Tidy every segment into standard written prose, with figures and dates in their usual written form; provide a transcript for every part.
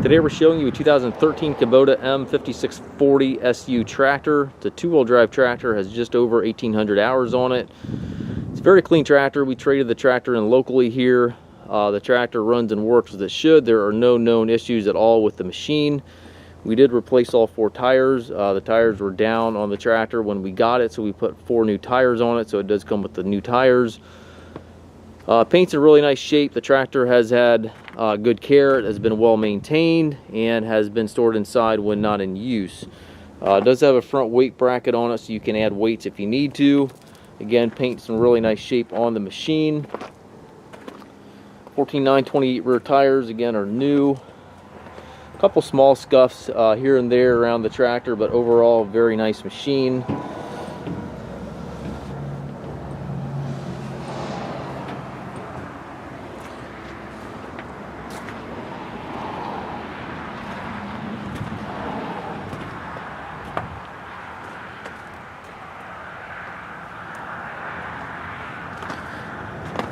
Today we're showing you a 2013 Kubota M5640 SU tractor. It's a two-wheel drive tractor, has just over 1,800 hours on it. It's a very clean tractor. We traded the tractor in locally here. The tractor runs and works as it should. There are no known issues at all with the machine. We did replace all 4 tires. The tires were down on the tractor when we got it, so we put 4 new tires on it, so it does come with the new tires. Paint's in really nice shape. The tractor has had good care. It has been well maintained and has been stored inside when not in use. It does have a front weight bracket on it, so you can add weights if you need to. Again, paint's in really nice shape on the machine. 14.928 rear tires, again, are new. A couple small scuffs here and there around the tractor, but overall, very nice machine.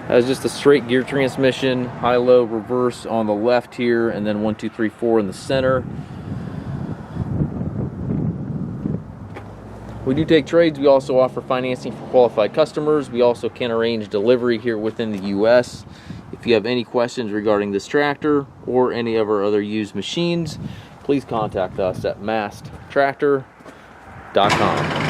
Has just a straight gear transmission, high-low reverse on the left here, and then 1, 2, 3, 4 in the center. We do take trades. We also offer financing for qualified customers. We also can arrange delivery here within the U.S. If you have any questions regarding this tractor or any of our other used machines, please contact us at masttractor.com.